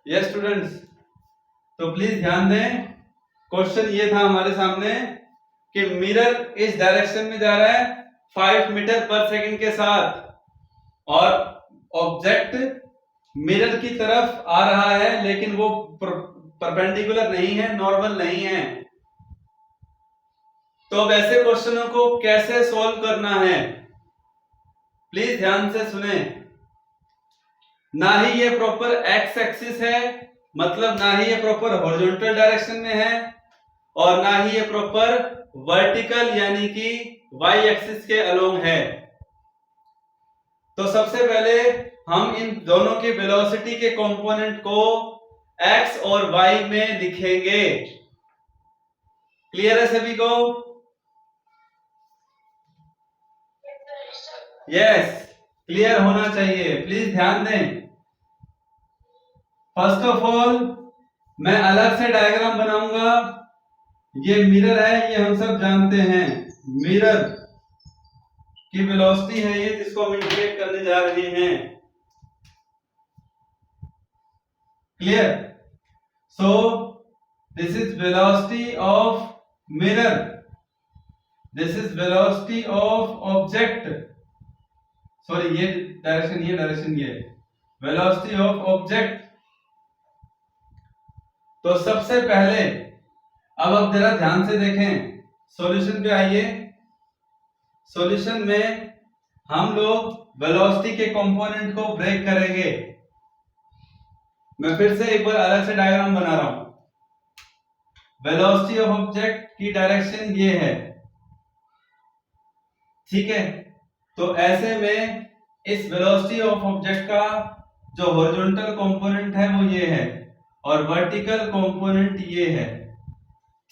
Yes students, तो please ध्यान दें। क्वेश्चन ये था हमारे सामने कि मिरर इस डायरेक्शन में जा रहा है 5 मीटर पर सेकंड के साथ और ऑब्जेक्ट मिरर की तरफ आ रहा है, लेकिन वो परपेंडिकुलर नहीं है, नॉर्मल नहीं है। तो अब ऐसे क्वेश्चनों को कैसे सॉल्व करना है, प्लीज ध्यान से सुने। ना ही ये प्रॉपर एक्स एक्सिस है, मतलब ना ही ये प्रॉपर हॉरिजॉन्टल डायरेक्शन में है, और ना ही ये प्रॉपर वर्टिकल यानी कि वाई एक्सिस के अलोंग है। तो सबसे पहले हम इन दोनों की वेलोसिटी के कंपोनेंट को एक्स और वाई में लिखेंगे। क्लियर है सभी को? यस, क्लियर होना चाहिए। प्लीज ध्यान दें। फर्स्ट ऑफ ऑल मैं अलग से डायग्राम बनाऊंगा। ये मिरर है, ये हम सब जानते हैं। मिरर की वेलोसिटी है ये, जिसको हम इंटीग्रेट करने जा रहे हैं। Clear? So this is velocity of mirror, this is velocity of object, sorry ये डायरेक्शन ये वेलोसिटी ऑफ ऑब्जेक्ट। तो सबसे पहले अब आप जरा ध्यान से देखें, सॉल्यूशन पे आइए। सॉल्यूशन में हम लोग वेलोसिटी के कंपोनेंट को ब्रेक करेंगे। मैं फिर से एक बार अलग से डायग्राम बना रहा हूं। वेलोसिटी ऑफ ऑब्जेक्ट की डायरेक्शन ये है, ठीक है? तो ऐसे में इस वेलोसिटी ऑफ ऑब्जेक्ट का जो हॉरिजॉन्टल कंपोनेंट है वो ये है, और वर्टिकल कंपोनेंट ये है।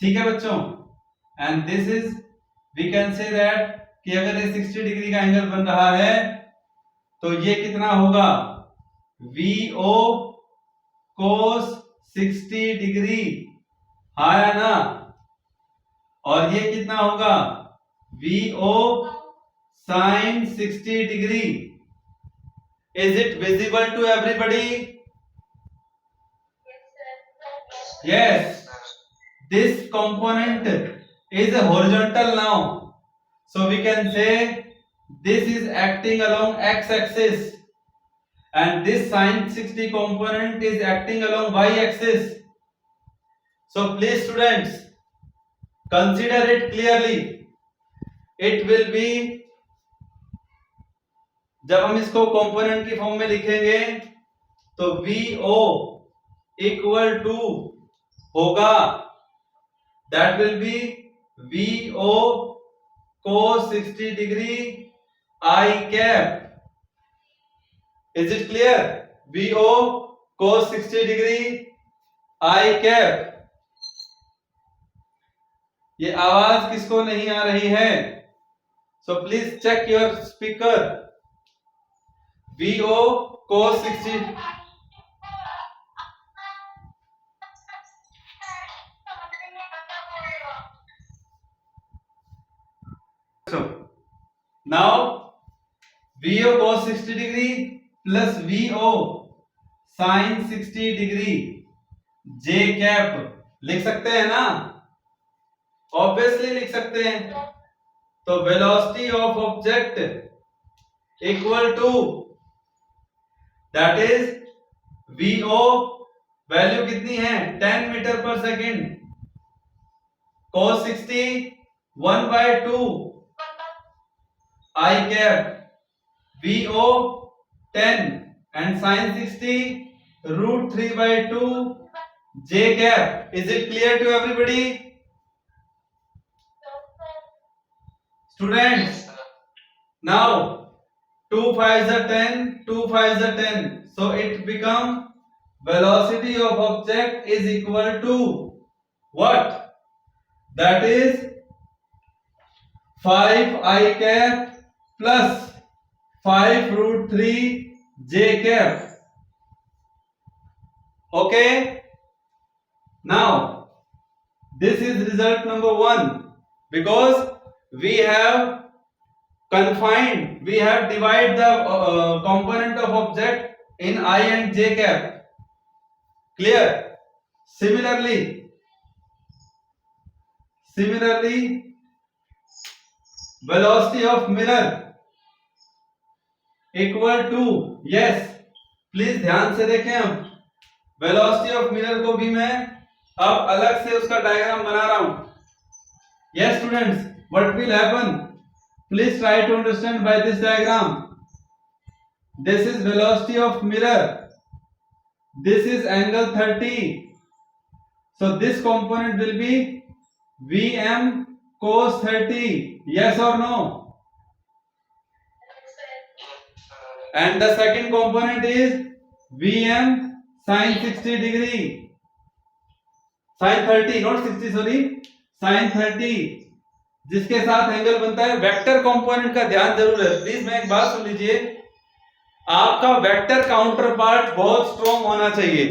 ठीक है बच्चों? And this is, we can say that कि अगर ये 60 डिग्री का एंगल बन रहा है तो ये कितना होगा? VO cos 60 डिग्री, हाँ या ना? और ये कितना होगा? VO sin 60 degree. Is it visible to everybody? Yes. This component is horizontal now, so we can say this is acting along x-axis, and this sin 60 component is acting along y-axis. So please students, consider it clearly. It will be, जब हम इसको component की form में लिखेंगे तो VO equal to होगा, that will be VO cos 60 degree I cap. Is it clear? VO cos 60 degree I cap. ये आवाज किसको नहीं आ रही है? So please check your speaker. VO cos 60. So now VO cos 60 degree plus VO sin 60 degree J cap लिख सकते हैं ना? ऑब्वियसली लिख सकते हैं। तो velocity of object equal to, that is VO, value कितनी है? 10 मीटर पर second, cos 60 1/2 I cap, VO 10 and sin 60 √3/2 J cap. Is it clear to everybody? Students, now 2 5s are 10, 2 5s are 10, so it become velocity of object is equal to what? That is 5 I cap plus 5√3 J cap. Okay, now this is result number 1, because we have confined, we have divided the component of object in I and J cap. Clear? Similarly velocity of mirror equal to, yes please ध्यान से देखें, हम velocity of mirror को भी मैं अब अलग से उसका डायग्राम बना रहा हूं. Yes students, what will happen, please try to understand by this diagram. This is velocity of mirror, this is angle 30, so this component will be Vm cos 30, yes or no? And the second component is Vm sin 60 degree, sin 30 not 60 sorry, sin 30, जिसके साथ angle बनता है. Vector component का ध्यान जरूर है please. मैं एक बात सुन लीजिए, आपका वेक्टर काउंटर पार्ट बहुत स्ट्रॉन्ग होना चाहिए.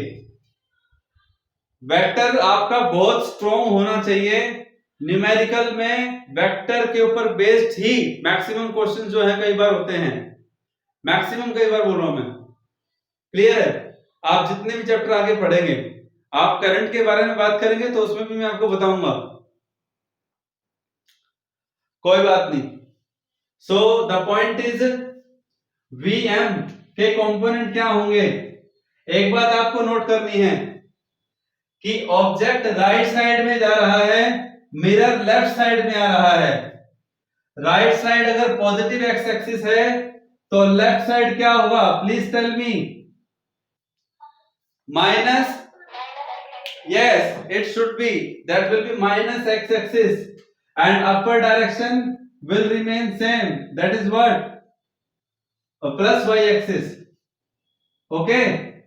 वेक्टर आपका बहुत स्ट्रॉन्ग होना चाहिए. न्यूमेरिकल में वेक्टर के ऊपर बेस्ड ही मैक्सिमम क्वेश्चन जो है कई बार होते हैं. मैक्सिमम कई बार बोल रहा हूं मैं. क्लियर है? आप जितने भी चैप्टर आगे पढ़ेंगे, आप करंट के बारे में बात करेंगे तो उसमें भी मैं आपको बताऊंगा, कोई बात नहीं. So the point is Vm के कंपोनेंट क्या होंगे. एक बात आपको नोट करनी है कि ऑब्जेक्ट राइट साइड में जा रहा है, मिरर लेफ्ट साइड में आ रहा है. राइट साइड अगर पॉजिटिव एक्स एक्सिस है तो लेफ्ट साइड क्या होगा, please tell me. Minus, yes it should be, that will be minus x axis and upper direction will remain same, that is what, a plus y axis. Okay,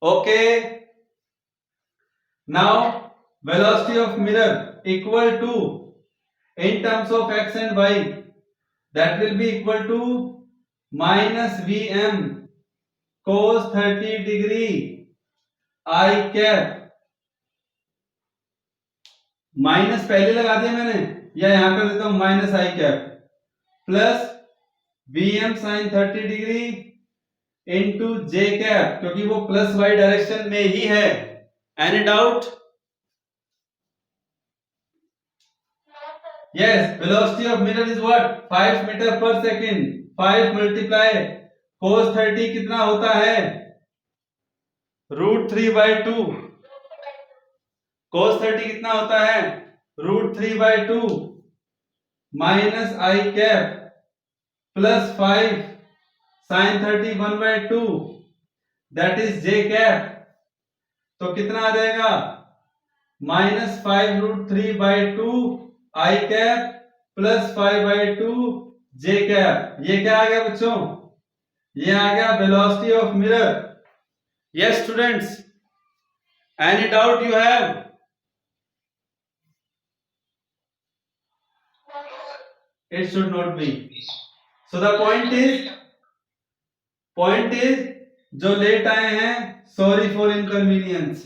okay, now velocity of mirror equal to, in terms of x and y, that will be equal to minus Vm cos 30 degree I cap. Minus पहले लगा दिया मैंने, या यहां कर देता हूं minus I cap plus Vm sin 30 degree into J cap, क्योंकि वो प्लस वाई डायरेक्शन में ही है. Any doubt? Yes, velocity of mirror is what, 5 metre पर सेकेंड. 5 मल्टीप्लाई cos 30 कितना होता है, √3/2. cos 30 कितना होता है, √3/2 minus I cap plus 5 sin 30 1/2, that is J cap. तो कितना आ जाएगा, -5√3/2 आई कैप प्लस 5/2 जे कैप. ये क्या आ गया बच्चों, ये आ गया velocity of mirror. Yes students, any doubt you have? It should not be. So the point is जो लेट आए हैं, sorry for inconvenience.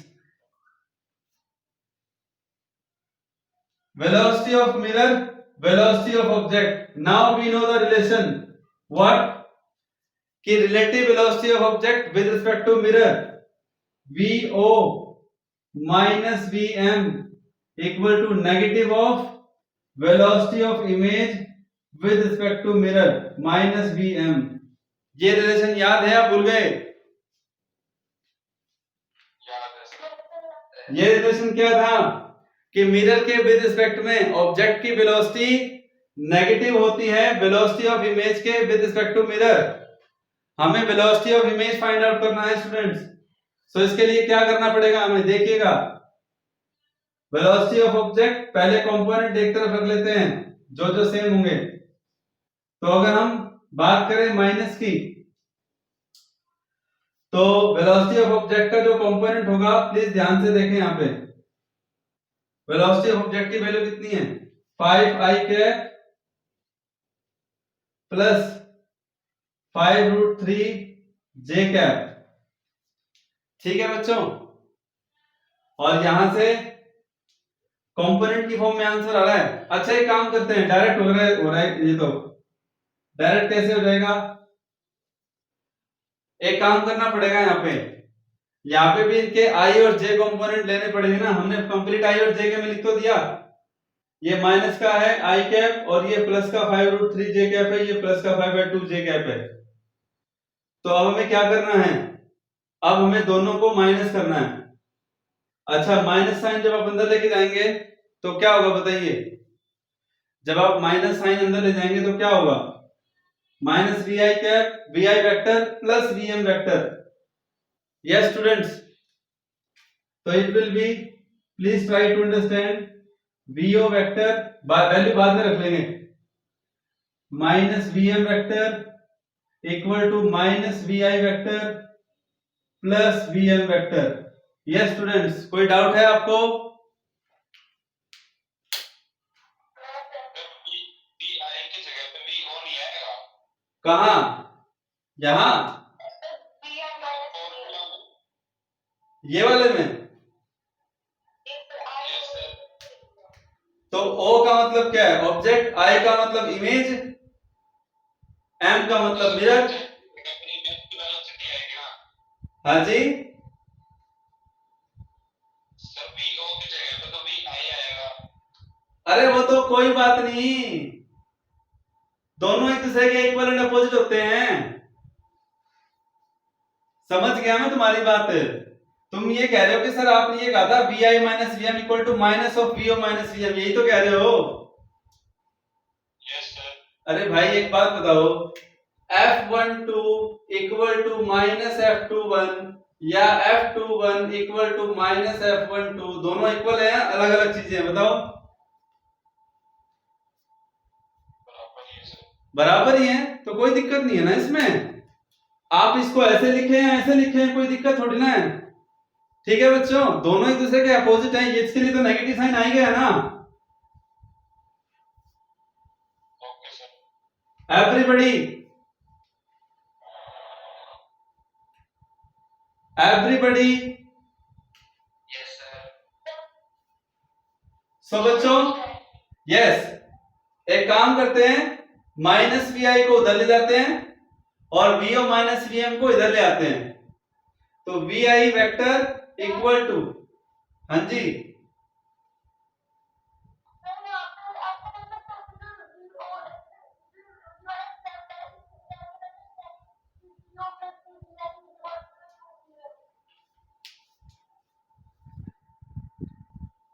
Velocity of mirror, velocity of object. Now we know the relation. What? कि relative velocity of object with respect to mirror, VO minus VM equal to negative of velocity of image with respect to mirror minus Vm. ये relation याद है या भूल गए? ये relation क्या था कि मिरर के विद रिस्पेक्ट में ऑब्जेक्ट की वेलोसिटी नेगेटिव होती है वेलोसिटी ऑफ इमेज के विद रिस्पेक्ट टू मिरर. हमें velocity of image find out करना है स्टूडेंट्स. सो इसके लिए क्या करना पड़ेगा हमें, देखिएगा. वेलोसिटी ऑफ ऑब्जेक्ट, पहले कंपोनेंट एक तरफ रख लेते हैं जो सेम होंगे. तो अगर हम बात करें माइनस की, तो वेलोसिटी ऑफ ऑब्जेक्ट का जो कंपोनेंट होगा, प्लीज ध्यान से देखें यहां पे. वेलोसिटी ऑफ ऑब्जेक्ट की वैल्यू कितनी है, 5i cap plus 5√3 J cap. ठीक है बच्चों, और यहां से कंपोनेंट की फॉर्म में आंसर आ रहा है. अच्छा एक काम करते हैं, डायरेक्ट हो रहा है ये. तो डायरेक्ट कैसे हो जाएगा, एक काम करना पड़ेगा यहां पे. यहाँ पे भी इनके आई और जे कंपोनेंट लेने पड़ेंगे ना, हमने कंप्लीट आई और जे के में लिख तो दिया। ये माइनस का है आई कैप और ये प्लस का 5√3 जे कैप है, ये प्लस का 5/2 जे कैप है। तो अब हमें क्या करना है, अब हमें दोनों को माइनस करना है। अच्छा, माइनस साइन जब आप अंदर लेके जाएंगे तो क्या होगा बताइए, जब आप माइनस साइन अंदर ले जाएंगे तो क्या होगा, minus V I cap V I vector plus V M vector. Yes students, तो it will be, please try to understand, VO vector value बाद में रख लेंगे, minus V M vector equal to minus V I vector plus V M vector. Yes students, कोई doubt है आपको? कहा, यहां ये वाले में, तो ओ का मतलब क्या है, ऑब्जेक्ट, आई का मतलब इमेज, एम का मतलब मिरर। हाँ जी, अरे वो तो कोई बात नहीं, दोनों एक दूसरे के इक्वल एंड अपोजिट होते हैं। समझ गया मैं तुम्हारी बात। तुम ये कह रहे हो कि सर आपने ये कहा था V I minus V M equal to minus of V O minus V M, यही तो कह रहे हो? Yes sir. अरे भाई एक बात बताओ, F12 equal to minus F21 या F21 equal to minus F12, दोनों इक्वल है, अलग अलग चीजें हैं, बताओ? बराबर ही है, तो कोई दिक्कत नहीं है ना इसमें। आप इसको ऐसे लिखे हैं ऐसे लिखे हैं, कोई दिक्कत थोड़ी ना है। ठीक है बच्चों, दोनों एक दूसरे के अपोजिट हैं, इसके लिए तो नेगेटिव साइन आएगा ना। Everybody, everybody, yes sir. So बच्चों, यस, एक काम करते हैं, माइनस वी आई को उधर ले जाते हैं और V O minus V M को इधर ले आते हैं, तो V I vector equal to, हाँ जी,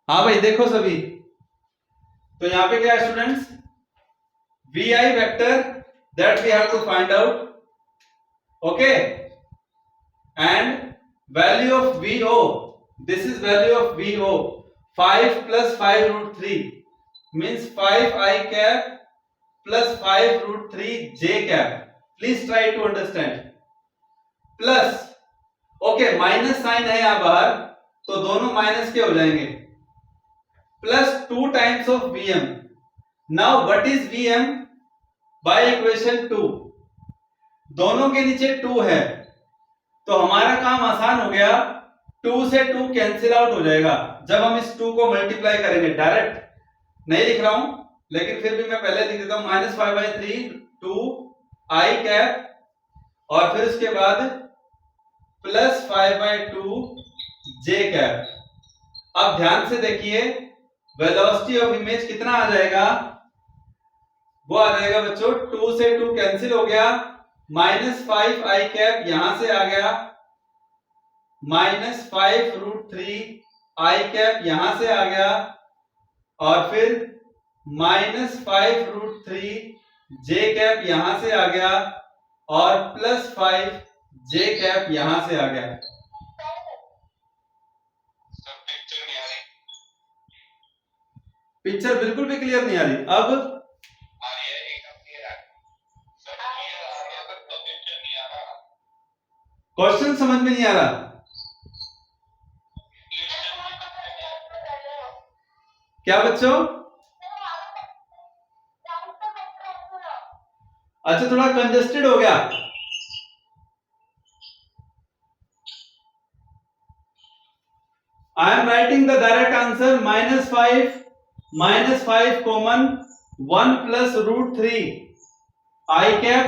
हाँ भाई देखो सभी, तो यहां पे क्या है students, V I vector that we have to find out, okay, and value of V O, this is value of V O, 5 plus 5√3 means 5 I cap plus 5√3 J cap, please try to understand, plus, okay, minus sign है यहां बाहर तो दोनों माइनस के हो जाएंगे, plus 2 times of Vm। Now what is Vm by equation 2, दोनों के नीचे 2 है, तो हमारा काम आसान हो गया, 2 से 2 कैंसिल आउट हो जाएगा जब हम इस 2 को मल्टीप्लाई करेंगे। डायरेक्ट नहीं लिख रहा हूं, लेकिन फिर भी मैं पहले लिख देता हूं, माइनस 5/3 2 आई कैप और फिर उसके बाद प्लस 5/2 जे कैप। अब ध्यान से देखिए, वेलोसिटी ऑफ इमेज कितना आ जाएगा, वो आ जाएगा बच्चों, 2 से 2 कैंसिल हो गया, माइनस 5 आई कैप यहां से आ गया, माइनस 5√3 आई कैप यहां से आ गया, और फिर माइनस 5√3 जे कैप यहां से आ गया, और प्लस 5 जे कैप यहां से आ गया। पिक्चर बिल्कुल भी क्लियर नहीं आ रही। अब क्वेश्चन समझ में नहीं आ रहा क्या बच्चों? अच्छा, थोड़ा कंजेस्टेड हो गया। I am writing the direct answer, minus 5 common, 1 plus √3 I cap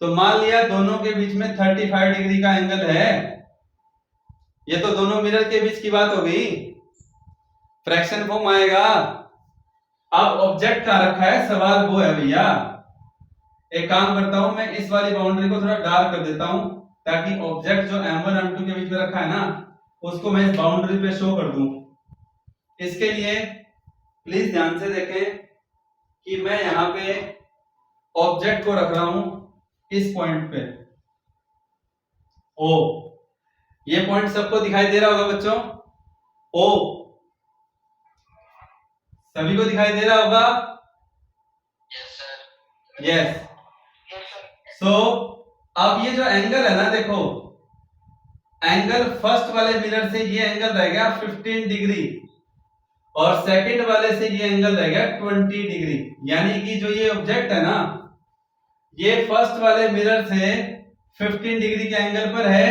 तो मान लिया दोनों के बीच में 35 डिग्री का एंगल है, ये तो दोनों मिरर के बीच की बात हो गई, फ्रैक्शन फॉर्म आएगा। अब ऑब्जेक्ट का रखा है, सवाल वो है भैया, एक काम करता हूं मैं इस वाली बाउंड्री को थोड़ा डार्क कर देता हूं ताकि ऑब्जेक्ट जो m1 m2 के बीच में रखा है ना उसको मैं इस बाउंड्री पे शो कर दूं। इसके लिए प्लीज ध्यान से देखें कि मैं यहां पे ऑब्जेक्ट को रख रहा हूं इस पॉइंट पे O। ये पॉइंट सबको दिखाई दे रहा होगा बच्चों, O सभी को दिखाई दे रहा होगा? यस। सो अब ये जो एंगल है ना, देखो एंगल फर्स्ट वाले मिरर से ये एंगल रह गया 15 डिग्री और सेकंड वाले से ये एंगल रह गया 20 डिग्री। यानी कि जो ये ऑब्जेक्ट है ना ये फर्स्ट वाले मिरर से 15 डिग्री के एंगल पर है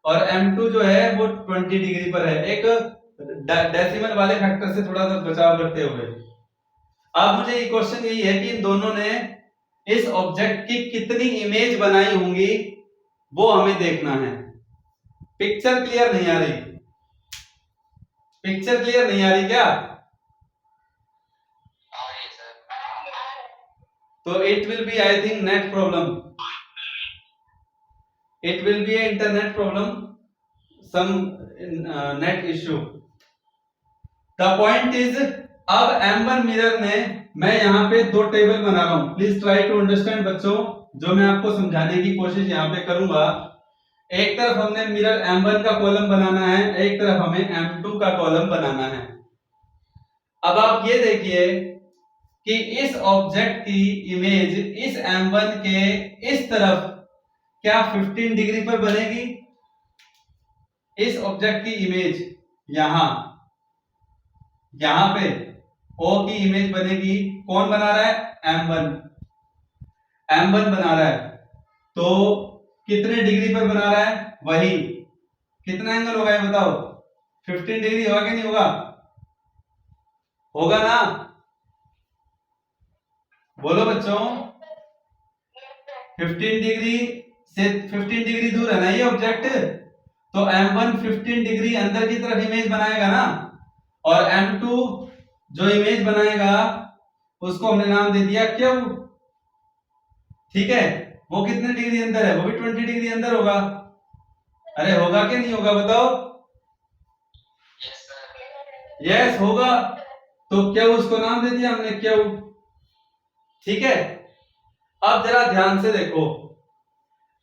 और M2 जो है वो 20 डिग्री पर है, एक डेसिमल वाले फैक्टर से थोड़ा सा बचाव करते हुए। अब मुझे ये क्वेश्चन यही है कि इन दोनों ने इस ऑब्जेक्ट की कितनी इमेज बनाई होंगी वो हमें देखना है। पिक्चर क्लियर नहीं आ रही? पिक्चर क्लियर नहीं आ रही क्या? तो it will be I think net problem, it will be a internet problem, some net issue. The point is अब M1 मिरर ने, मैं यहां पे दो टेबल बना रहा हूं, प्लीज ट्राई टू अंडरस्टैंड बच्चों, जो मैं आपको समझाने की कोशिश यहां पे करूंगा। एक तरफ हमने मिरर M1 का कॉलम बनाना है, एक तरफ हमें M2 का कॉलम बनाना है। अब आप ये देखिए कि इस ऑब्जेक्ट की इमेज इस M1 के इस तरफ क्या 15 डिग्री पर बनेगी? इस ऑब्जेक्ट की इमेज यहां पे O की इमेज बनेगी, कौन बना रहा है? M1 बना रहा है, तो कितने डिग्री पर बना रहा है? वही, कितना एंगल होगा ये बताओ? 15 डिग्री होगा कि नहीं होगा? होगा ना? बोलो बच्चों, 15 डिग्री से 15 डिग्री दूर है ना ये ऑब्जेक्ट, तो M1 15 डिग्री अंदर की तरफ इमेज बनाएगा ना, और M2 जो इमेज बनाएगा उसको हमने नाम दे दिया Q। ठीक है, वो कितने डिग्री अंदर है? वो भी 20 डिग्री अंदर होगा। अरे होगा कि नहीं होगा बताओ? यस होगा, तो Q उसको नाम दे दिया हमने Q। ठीक है, अब जरा ध्यान से देखो,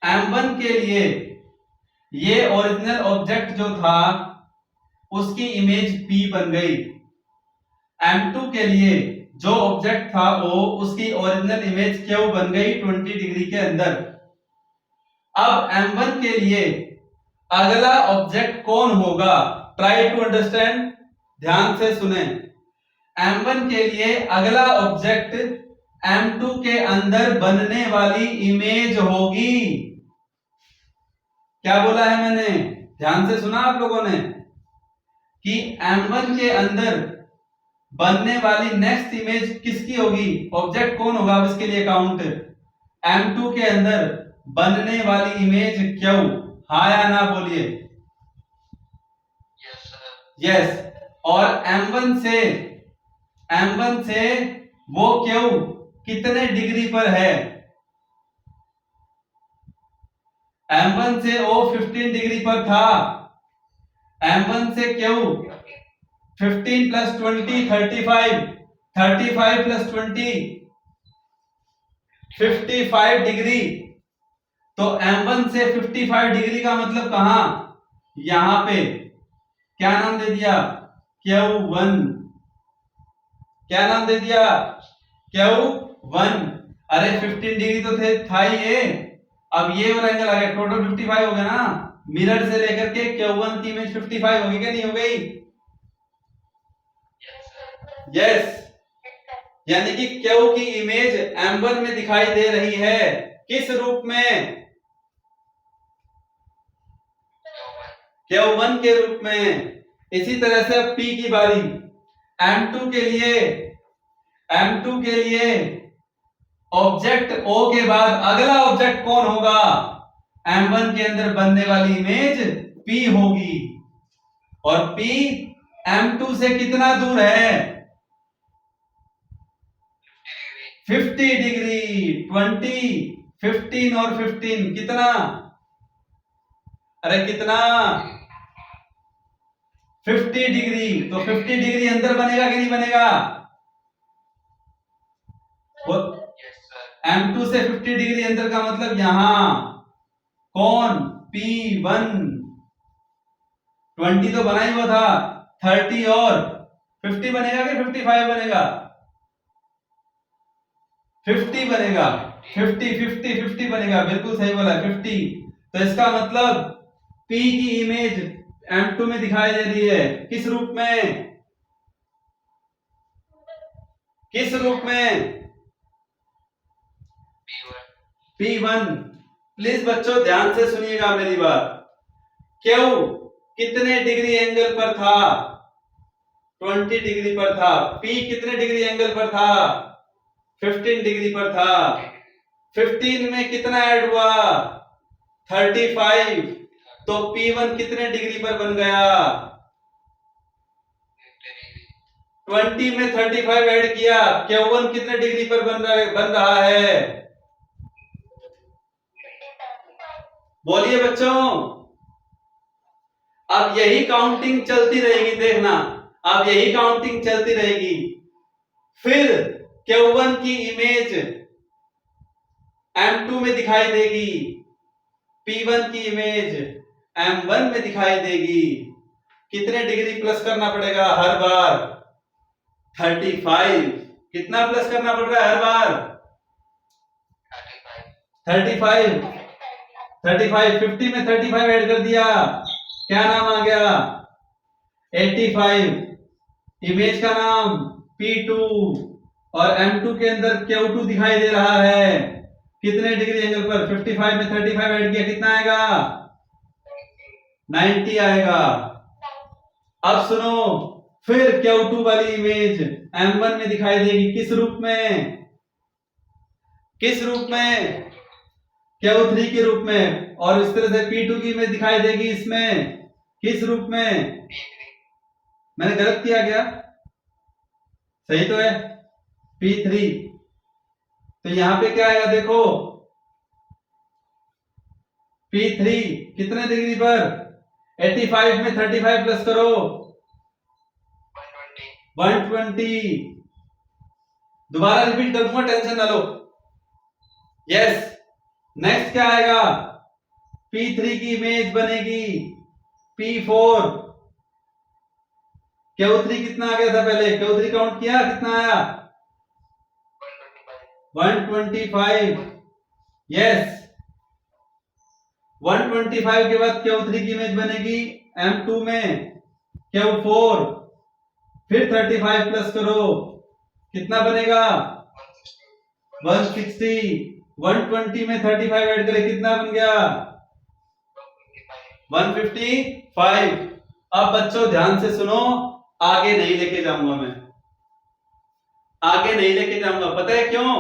M1 के लिए ये ओरिजिनल ऑब्जेक्ट जो था उसकी इमेज P बन गई। M2 के लिए जो ऑब्जेक्ट था O उसकी ओरिजिनल इमेज Q बन गई 20 डिग्री के अंदर। अब M1 के लिए अगला ऑब्जेक्ट कौन होगा? ट्राई टू अंडरस्टैंड, ध्यान से सुने। M1 के लिए अगला ऑब्जेक्ट M2 के अंदर बनने वाली इमेज होगी। क्या बोला है मैंने? ध्यान से सुना आप लोगों ने कि M1 के अंदर बनने वाली नेक्स्ट इमेज किसकी होगी? ऑब्जेक्ट कौन होगा? अब इसके लिए काउंट, M2 के अंदर बनने वाली इमेज Q। हाँ या ना बोलिए? यस। और M1 से वो Q कितने डिग्री पर है? M1 से O 15 डिग्री पर था, M1 से Q 15 प्लस 20 35, 35 प्लस 20 55 डिग्री। तो M1 से 55 डिग्री का मतलब कहां? यहां पे क्या नाम दे दिया? Q1। क्या नाम दे दिया? Q1। अरे 15 डिग्री तो था ही ये, अब ये और एंगल आ गया, टोटल 55 हो गया ना। मिरर से लेकर के Q1 की इमेज 55 होगी क्या नहीं हो गई? यस। यानी कि Q की इमेज M1 में दिखाई दे रही है, किस रूप में? Q1 के रूप में। इसी तरह से अब P की बारी, M2 के लिए ऑब्जेक्ट O के बाद अगला ऑब्जेक्ट कौन होगा? M1 के अंदर बनने वाली इमेज P होगी। और P M2 से कितना दूर है? 50 डिग्री। 20, 15 और 15 कितना? अरे कितना? 50 डिग्री। तो 50 डिग्री अंदर बनेगा कि नहीं बनेगा? वो M2 से 50 डिग्री अंदर का मतलब यहां कौन? P1। 20 तो बना ही हुआ था, 30 और 50 बनेगा कि 55 बनेगा? 50 बनेगा। 50 50 50 बनेगा, बिल्कुल सही बोला, 50। तो इसका मतलब P की इमेज M2 में दिखाई दे रही है, किस रूप में? किस रूप में? P1। प्लीज बच्चों ध्यान से सुनिएगा मेरी बात। क्यों? कितने डिग्री एंगल पर था? 20 डिग्री पर था। P कितने डिग्री एंगल पर था? 15 डिग्री पर था। 15 में कितना ऐड हुआ? 35। तो P1 कितने डिग्री पर बन गया? 20 में 35 ऐड किया, Q1 कितने डिग्री पर बन रहा है? बोलिए बच्चों। अब यही काउंटिंग चलती रहेगी, देखना, अब यही काउंटिंग चलती रहेगी। फिर Q1 की इमेज M2 में दिखाई देगी, P1 की इमेज M1 में दिखाई देगी। कितने डिग्री प्लस करना पड़ेगा हर बार? 35। कितना प्लस करना पड़ रहा है हर बार? 35। 35। 50 में 35 ऐड कर दिया, क्या नाम आ गया? 85। इमेज का नाम P2। और M2 के अंदर Q2 दिखाई दे रहा है, कितने डिग्री एंगल पर? 55 में 35 ऐड किया, कितना आएगा? 90 आएगा। अब सुनो, फिर Q2 वाली इमेज M1 में दिखाई देगी, किस रूप में? किस रूप में? Q3 के रूप में। और इस तरह से P2 की इमेज दिखाई देगी इसमें, किस रूप में? मैंने गलत किया क्या? सही तो है, P3। तो यहां पे क्या आएगा देखो, P3 कितने डिग्री पर? 85 में 35 प्लस करो, 120। दोबारा रिपीट कर दूंगा, टेंशन ना लो। यस। नेक्स्ट क्या आएगा? P3 की इमेज बनेगी P4। Q3 कितना आ गया था पहले? Q3 काउंट किया, कितना आया? 125। यस। 125 के बाद Q3 की इमेज बनेगी M2 में Q4। फिर 35 प्लस करो, कितना बनेगा? 160। 120 में 35 ऐड करें, कितना बन गया? 155। अब बच्चों ध्यान से सुनो, आगे नहीं लेके जाऊंगा मैं, आगे नहीं लेके जाऊंगा। पता है क्यों?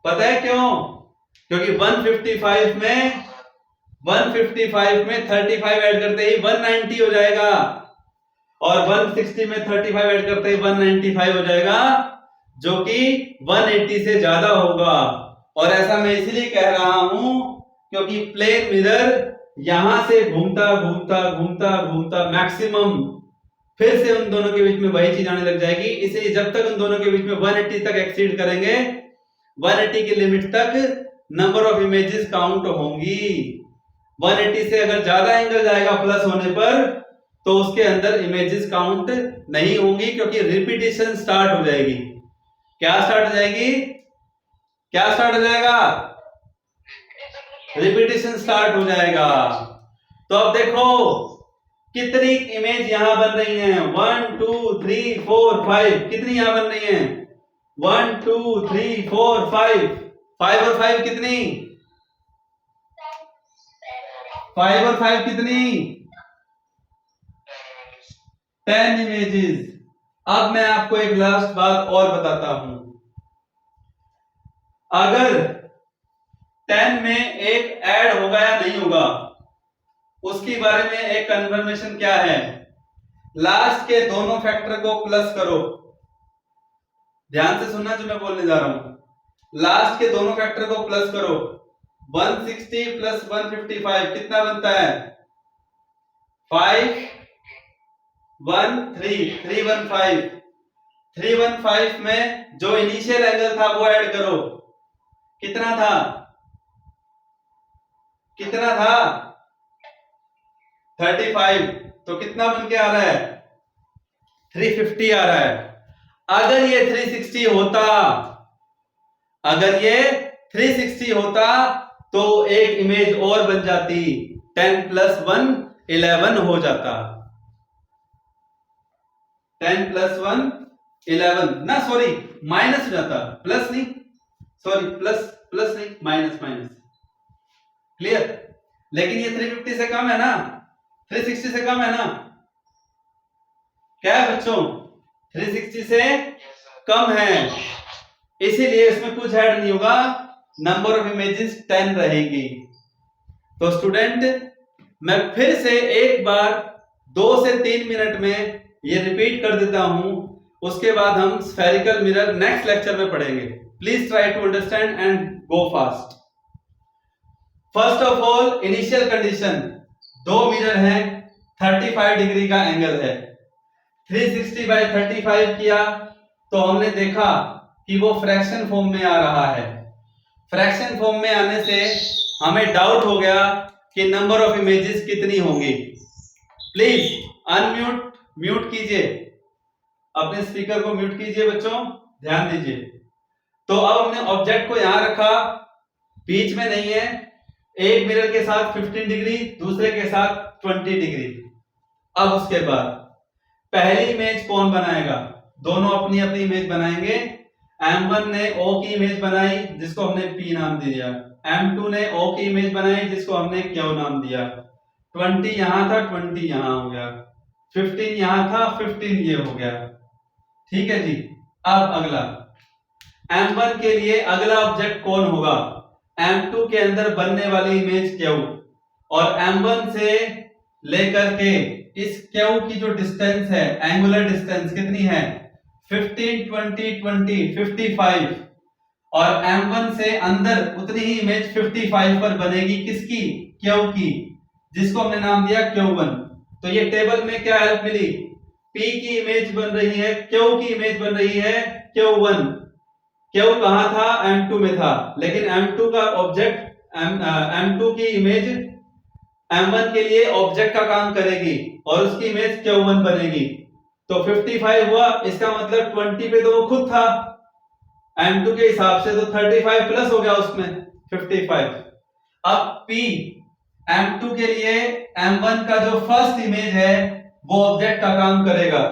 पता है क्यों? क्योंकि 155 में 35 ऐड करते ही 190 हो जाएगा, और 160 में 35 ऐड करते ही 195 हो जाएगा, जो कि 180 से ज्यादा होगा। और ऐसा मैं इसलिए कह रहा हूं क्योंकि प्लेन मिरर यहां से घूमता घूमता घूमता घूमता मैक्सिमम फिर से उन दोनों के बीच में वही चीज आने लग जाएगी। इसलिए जब तक उन दोनों के बीच में 180 तक एक्सीड करेंगे, 180 की लिमिट तक नंबर ऑफ इमेजेस काउंट होंगी। 180 से अगर ज्यादा एंगल जाएगा प्लस होने पर, तो उसके अंदर इमेजेस काउंट नहीं होंगी, क्योंकि रिपीटेशन स्टार्ट हो जाएगी। क्या स्टार्ट हो जाएगी? क्या स्टार्ट हो जाएगा? रिपीटेशन स्टार्ट हो जाएगा। तो अब देखो कितनी इमेज यहां बन रही हैं, 1 2 3 4 5। कितनी यहां बन रही हैं? 1 2 3 4 5। 5 और 5 कितनी? 5 और 5 कितनी? 10 इमेजेस। अब मैं आपको एक लास्ट बात और बताता हूं। अगर 10 में एक ऐड होगा या नहीं होगा उसके बारे में एक कन्फर्मेशन क्या है, लास्ट के दोनों फैक्टर को प्लस करो। ध्यान से सुनना जो मैं बोलने जा रहा हूं, लास्ट के दोनों फैक्टर को प्लस करो। 160 प्लस 155 कितना बनता है, 5 1 3 315। 315 में जो इनिशियल एंगल था वो ऐड करो, कितना था, कितना था 35, तो कितना बन के आ रहा है 350 आ रहा है। अगर ये 360 होता, अगर ये 360 होता तो एक इमेज और बन जाती, 10 प्लस 1 11 हो जाता, 10 प्लस 1 11 ना, सॉरी माइनस हो जाता, प्लस नहीं, सॉरी प्लस नहीं, माइनस माइनस, क्लियर। लेकिन ये 350 से कम है ना, 360 से कम है ना, क्या है बच्चों, 360 से कम है, इसीलिए इसमें कुछ ऐड नहीं होगा, नंबर ऑफ इमेजेस 10 रहेगी। तो स्टूडेंट मैं फिर से एक बार 2 से 3 मिनट में ये रिपीट कर देता हूं, उसके बाद हम स्फेरिकल मिरर नेक्स्ट लेक्चर में पढ़ेंगे। Please try to understand and go fast. First of all initial condition, दो मिरर हैं, 35 डिग्री का एंगल है, 360 बाय 35 किया तो हमने देखा कि वो फ्रैक्शन फॉर्म में आ रहा है। फ्रैक्शन फॉर्म में आने से हमें डाउट हो गया कि नंबर ऑफ इमेजेस कितनी होंगी। प्लीज अनम्यूट, म्यूट कीजिए, अपने स्पीकर को म्यूट कीजिए बच्चों, ध्यान दीजिए। तो अब हमने ऑब्जेक्ट को यहां रखा, बीच में नहीं है, एक मिरर के साथ 15 डिग्री, दूसरे के साथ 20 डिग्री। अब उसके बाद पहली इमेज कौन बनाएगा, दोनों अपनी अपनी इमेज बनाएंगे। M1 ने O की इमेज बनाई जिसको हमने P नाम दिया, M2 ने O की इमेज बनाई जिसको हमने Q नाम दिया। 20 यहां था, 20 यहां हो गया, 15 यहां था, 15 ये हो गया, ठीक है जी। अब अगला M1 के लिए अगला ऑब्जेक्ट कौन होगा, M2 के अंदर बनने वाली इमेज Q, और M1 से लेकर के इस Q की जो डिस्टेंस है, एंगुलर डिस्टेंस कितनी है, 15 20 20 55, और M1 से अंदर उतनी ही इमेज 55 पर बनेगी, किसकी, Q की, जिसको हमने नाम दिया Q1। तो ये टेबल में क्या हेल्प मिली, P की इमेज बन रही है, Q की इमेज बन रही है Q1। Q कहां था, M2 में था, लेकिन M2 का ऑब्जेक्ट M2 की इमेज M1 के लिए ऑब्जेक्ट का काम करेगी और उसकी इमेज Q1 बनेगी। तो 55 हुआ, इसका मतलब 20 पे तो वो खुद था M2 के हिसाब से, तो 35 प्लस हो गया उसमें 55। अब P M2 के लिए M1 का जो फर्स्ट इमेज है वो ऑब्जेक्ट का काम करेगा,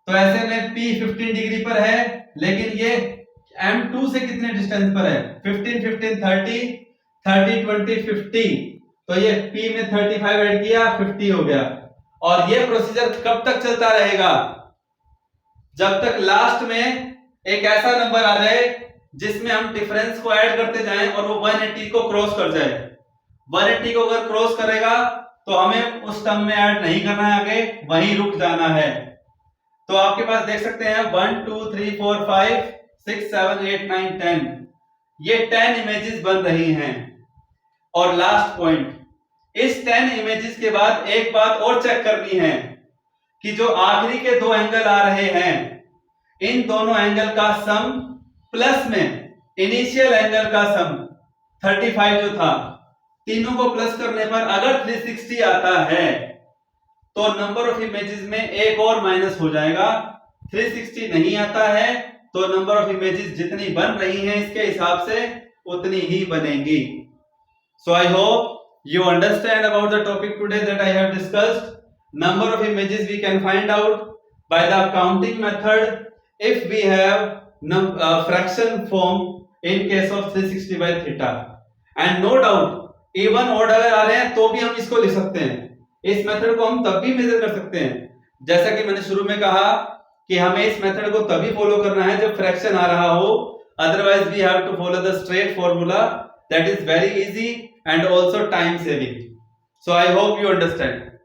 तो ऐसे में P 15 डिग्री पर है, लेकिन ये M2 से कितने डिस्टेंस पर है, 15 15 30 30 20 50, तो ये P में 35 ऐड किया, 50 हो गया। और ये प्रोसीजर कब तक चलता रहेगा, जब तक लास्ट में एक ऐसा नंबर आ जाए जिसमें हम डिफरेंस को ऐड करते जाएं और वो 180 को क्रॉस कर जाए। 180 को अगर क्रॉस करेगा तो हमें उस टर्म में ऐड नहीं करना है, आगे वहीं रुक जाना है। तो आपके पास देख सकते हैं 1 2 3 4 5 6 7 8 9 10, ये 10 इमेजेस बन रही हैं। और लास्ट पॉइंट, इस 10 इमेजेस के बाद एक बात और चेक करनी है कि जो आखिरी के दो एंगल आ रहे हैं, इन दोनों एंगल का सम प्लस में इनिशियल एंगल का सम 35 जो था, तीनों को प्लस करने पर अगर 360 आता है तो नंबर ऑफ इमेजेस में एक और माइनस हो जाएगा। 360 नहीं आता है तो नंबर ऑफ इमेजेस जितनी बन रही हैं इसके हिसाब से उतनी ही बनेंगी। So I hope you understand about the topic today that I have discussed. Number of images we can find out by the counting method if we have fraction form in case of 360 by theta. And no doubt even odd अगर आ रहे हैं तो भी हम इसको लिख सकते हैं, इस मेथड को हम तब भी मेजर कर सकते हैं। जैसा कि मैंने शुरू में कहा कि हमें इस मेथड को तभी फॉलो करना है जब फ्रैक्शन आ रहा हो otherwise we have to follow the straight formula that is very easy and also time saving. So I hope you understand.